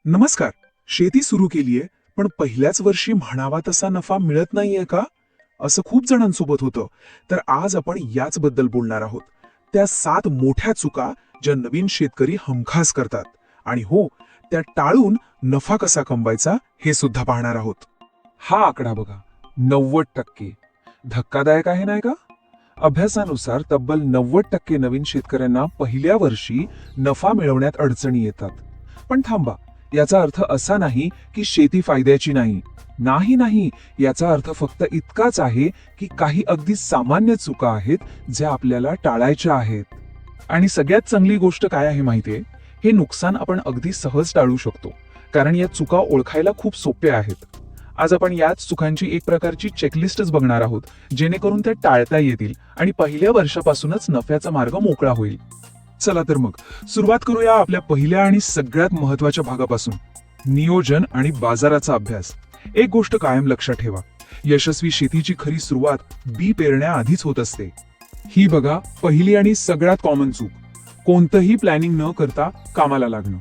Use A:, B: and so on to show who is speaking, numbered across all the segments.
A: नमस्कार. शेती सुरू केलीये, पण पहिल्याच वर्षी म्हणावा तसा नफा मिळत नाहीये का, असं खूप जणांसोबत होतं. तर आज आपण याच बद्दल बोलणार आहोत. त्या 7 मोठ्या चुका ज्या नवीन शेतकरी हमखास करतात, आणि हो, त्या टाळून नफा कसा कमवायचा हे सुद्धा पाहणार आहोत.
B: हा आकडा बघा, 90%. धक्कादायक आहे नाही का? अभ्यासानुसार तब्बल 90% नवीन शेतकऱ्यांना पहिल्या वर्षी नफा मिळवण्यात अडचणी येतात. पण थांबा, याचा अर्थ असा नाही की शेती फायद्याची नाही. नाही, याचा अर्थ फक्त इतकाच आहे की काही अगदी सामान्य चुका आहेत ज्या आपल्याला टाळायच्या आहेत. आणि सगळ्यात चांगली गोष्ट काय आहे माहितीये? हे नुकसान आपण अगदी सहज टाळू शकतो, कारण या चुका ओळखायला खूप सोप्या आहेत. आज आपण याच चुकांची एक प्रकारची चेकलिस्टच बघणार आहोत, जेणेकरून त्या टाळता येतील आणि पहिल्या वर्षापासूनच नफ्याचा मार्ग मोकळा होईल.
A: चला तर मग सुरुवात करूया आपल्या पहिल्या आणि सगळ्यात महत्वाच्या भागापासून, नियोजन आणि बाजाराचा अभ्यास. एक गोष्ट कायम लक्षात ठेवा, यशस्वी शेतीची खरी सुरुवात बी पेरण्याआधीच होत असते. ही बघा पहिली आणि सगळ्यात कॉमन चूक, कोणतंही प्लॅनिंग न करता कामाला लागणं.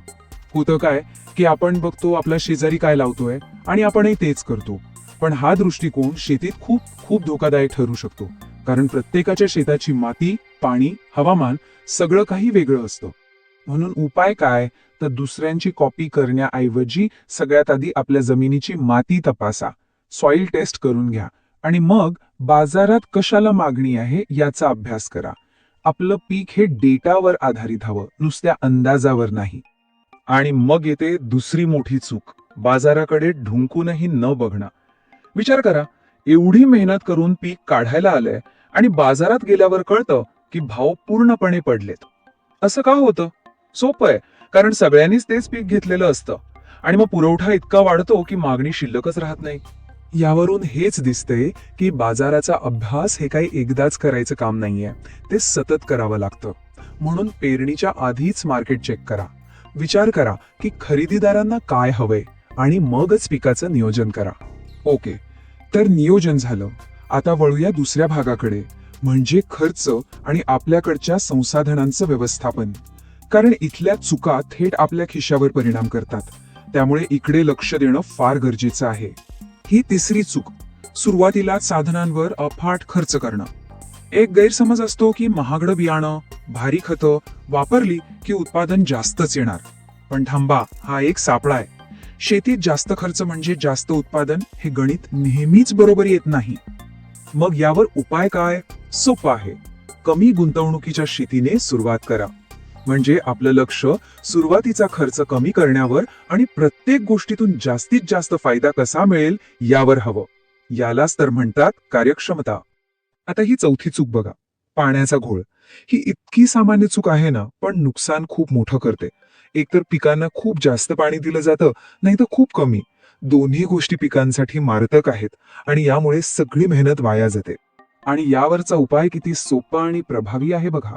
A: होतं काय की आपण बघतो आपला शेजारी काय लावतोय आणि आपणही तेच करतो. पण हा दृष्टिकोन शेतीत खूप खूप धोकादायक ठरू शकतो, कारण प्रत्येकाच्या शेताची माती, पाणी, हवामान सगळं काही वेगळं असतं. म्हणून उपाय काय, तर दुसऱ्यांची कॉपी करण्याऐवजी सगळ्यात आधी आपल्या जमिनीची माती तपासा, सॉइल टेस्ट करून घ्या आणि मग बाजारात कशाला मागणी आहे याचा अभ्यास करा. आपलं पीक हे डेटावर आधारित हवं, नुसत्या अंदाजावर नाही. आणि मग येते दुसरी मोठी चूक, बाजाराकडे ढुंकूनही न बघणं. विचार करा, एवढी मेहनत करून पीक काढायला आलंय आणि बाजारात गेल्यावर कळतं की भाव पूर्णपणे पडलेत. असं का होतं? सोपं आहे, कारण सगळ्यांनीच तेच पीक घेतलेलं असतं आणि मग पुरवठा इतका वाढतो की मागणी शिल्लकच राहत नाही. यावरून हेच दिसतंय की बाजाराचा अभ्यास हे काही एकदाच करायचं काम नाहीये, ते सतत करावं लागतं. म्हणून पेरणीच्या आधीच मार्केट चेक करा, विचार करा की खरेदीदारांना काय हवंय आणि मगच पिकाचं नियोजन करा. ओके, तर नियोजन झालं. आता वळूया दुसऱ्या भागाकडे, म्हणजे खर्च आणि आपल्याकडच्या संसाधनांचं व्यवस्थापन. कारण इथल्या चुका थेट आपल्या खिशावर परिणाम करतात, त्यामुळे इकडे लक्ष देणं फार गरजेचं आहे. ही तिसरी चूक, सुरुवातीला साधनांवर अफाट खर्च करणं. एक गैरसमज असतो की महागडं बियाणं, भारी खतं वापरली की उत्पादन जास्तच येणार. पण थांबा, हा एक सापळा आहे. शेतीत जास्त खर्च म्हणजे जास्त उत्पादन हे गणित नेहमीच बरोबर येत नाही. मग यावर उपाय काय? सोपं आहे, कमी गुंतवणुकीच्या शेतीने सुरुवात करा. म्हणजे आपलं लक्ष सुरुवातीचा खर्च कमी करण्यावर आणि प्रत्येक गोष्टीतून जास्तीत जास्त फायदा कसा मिळेल यावर हवं. यालाच तर म्हणतात कार्यक्षमता. आता ही चौथी चूक बघा, पाण्याचा घोळ. ही इतकी सामान्य चूक आहे ना, पण नुकसान खूप मोठं करते. एकतर पिकांना खूप जास्त पाणी दिलं जातं, नाही तर खूप कमी. दोन्ही गोष्टी पिकांसाठी मारक आहेत आणि यामुळे सगळी मेहनत वाया जाते. आणि यावरचा उपाय किती सोपा आणि प्रभावी आहे बघा,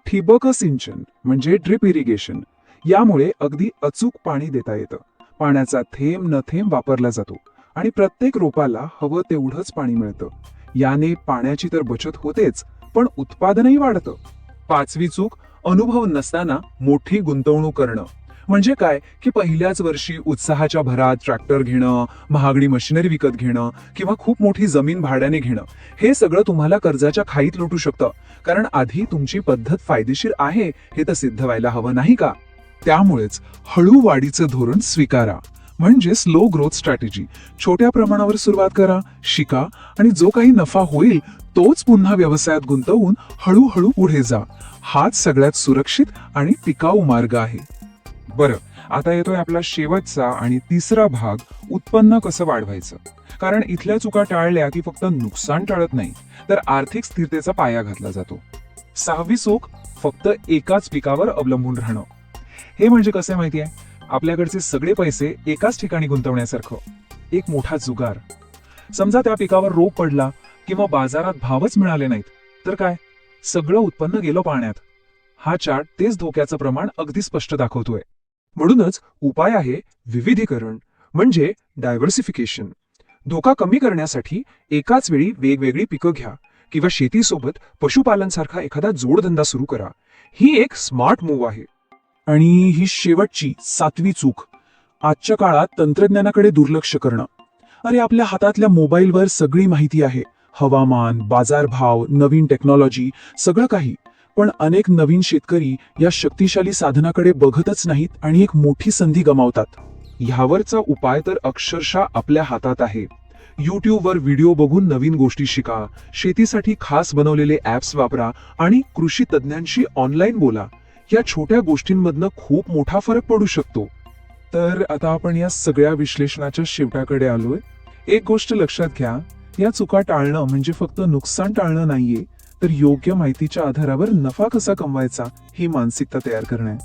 A: ठिबक सिंचन म्हणजे ड्रिप इरिगेशन. यामुळे अगदी अचूक पाणी देता येतं. पाण्याचा थेंब न थेंब वापरला जातो आणि प्रत्येक रोपाला हवं तेवढंच पाणी मिळतं. याने पाण्याची तर बचत होतेच, पण उत्पादनही वाढतं. पाचवी चूक, अनुभव नसताना मोठी गुंतवणूक करणं. म्हणजे काय की पहिल्याच वर्षी उत्साहाच्या भरात ट्रॅक्टर घेणं, महागडी मशिनरी विकत घेणं किंवा खूप मोठी जमीन भाड्याने घेणं, हे सगळं तुम्हाला कर्जाच्या खाईत लोटू शकतं. कारण आधी तुमची पद्धत फायदेशीर आहे हे तर सिद्ध व्हायला हवं नाही का? त्यामुळेच हळू वाढीचं धोरण स्वीकारा, म्हणजे स्लो ग्रोथ स्ट्रॅटेजी. छोट्या प्रमाणावर सुरुवात करा, शिका आणि जो काही नफा होईल तोच पुन्हा व्यवसायात गुंतवून हळूहळू पुढे जा. हाच सगळ्यात सुरक्षित आणि टिकाऊ मार्ग आहे. बरं, आता येतोय आपला शेवटचा आणि तिसरा भाग, उत्पन्न कसं वाढवायचं. कारण इथल्या चुका टाळल्या की फक्त नुकसान टाळत नाही, तर आर्थिक स्थिरतेचा पाया घातला जातो. सहावी चूक, फक्त एकाच पिकावर अवलंबून राहणं. हे म्हणजे कसं माहितीये, आपल्याकडचे सगळे पैसे एकाच ठिकाणी गुंतवण्यासारखं. एक मोठा जुगार. समजा त्या पिकावर रोग पडला किंवा बाजारात भावच मिळाले नाहीत, तर काय, सगळं उत्पन्न गेलं पाण्यात. हा चार्ट तेच धोक्याचं प्रमाण अगदी स्पष्ट दाखवतोय. म्हणूनच उपाय आहे विविधीकरण, म्हणजे डायव्हर्सिफिकेशन. धोका कमी करण्यासाठी एकाच वेळी वेगवेगळी पिकं घ्या किंवा शेतीसोबत पशुपालन सारखा एखादा जोडधंदा सुरू करा. ही एक स्मार्ट मूव्ह आहे. आणि ही शेवटची 7वी चूक, आजच्या काळात तंत्रज्ञानाकडे दुर्लक्ष करणं. अरे आपल्या हातातल्या मोबाईलवर सगळी माहिती आहे. हवामान, बाजारभाव, नवीन टेक्नॉलॉजी, सगळं काही. पण अनेक नवीन शेतकरी या शक्तिशाली साधनाकडे बघतच नाहीत आणि एक मोठी संधी गमावतात.
B: ह्यावरचा उपाय तर अक्षरशः आपल्या हातात आहे. यूट्यूबवर व्हिडिओ बघून नवीन गोष्टी शिका, शेतीसाठी खास बनवलेले ॲप्स वापरा आणि कृषी तज्ज्ञांशी ऑनलाईन बोला. या छोट्या गोष्टींमधनं खूप मोठा फरक पडू शकतो.
A: तर आता आपण या सगळ्या विश्लेषणाच्या शेवटाकडे आलोय. एक गोष्ट लक्षात घ्या, या चुका टाळणं म्हणजे फक्त नुकसान टाळणं नाहीये, तर योग्य माहितीच्या आधारावर नफा कसा कमवायचा ही मानसिकता तयार करणं आहे.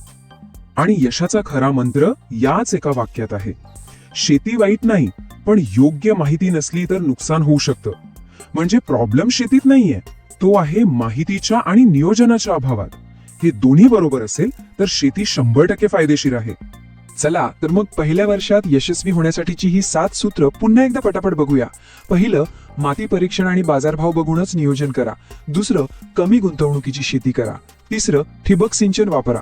B: आणि यशाचा खरा मंत्र याच एका वाक्यात आहे. शेती वाईट नाही, पण योग्य माहिती नसली तर नुकसान होऊ शकतं. म्हणजे प्रॉब्लेम शेतीत नाहीये, तो आहे माहितीच्या आणि नियोजनाच्या अभावात. हे दोन्ही बरोबर असेल तर शेती 100% फायदेशीर आहे.
A: चला तर मग पहिल्या वर्षात यशस्वी होण्यासाठीची ही 7 सूत्र पुन्हा एकदा पटापट बघूया. पहिलं, माती परीक्षण आणि बाजारभाव बघूनच नियोजन करा. दुसरं, कमी गुंतवणुकीची शेती करा. तिसरं, ठिबक सिंचन वापरा.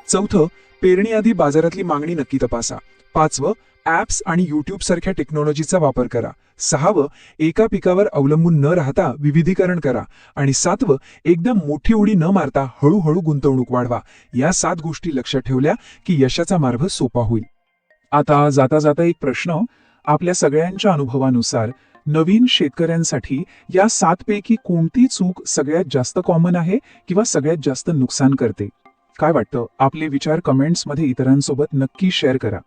A: चौथं, पेरणीआधी बाजारातली मागणी नक्की तपासा. पाचवं, ॲप्स आणि युट्यूब सारख्या टेक्नॉलॉजीचा वापर करा. सहावं, एका पिकावर अवलंबून न राहता विविधीकरण करा. आणि सातवं, एकदम मोठी उडी न मारता हळूहळू गुंतवणूक वाढवा. या 7 गोष्टी लक्षात ठेवल्या की यशाचा मार्ग सोपा होईल. आता जाता जाता एक प्रश्न, आपल्या सगळ्यांच्या अनुभवानुसार नवीन शेतकऱ्यांसाठी या 7 पैकी कोणती चूक सगळ्यात जास्त कॉमन आहे किंवा सगळ्यात जास्त नुकसान करते? काय वाटतं? आपले विचार कमेंट्समध्ये इतरांसोबत नक्की शेअर करा.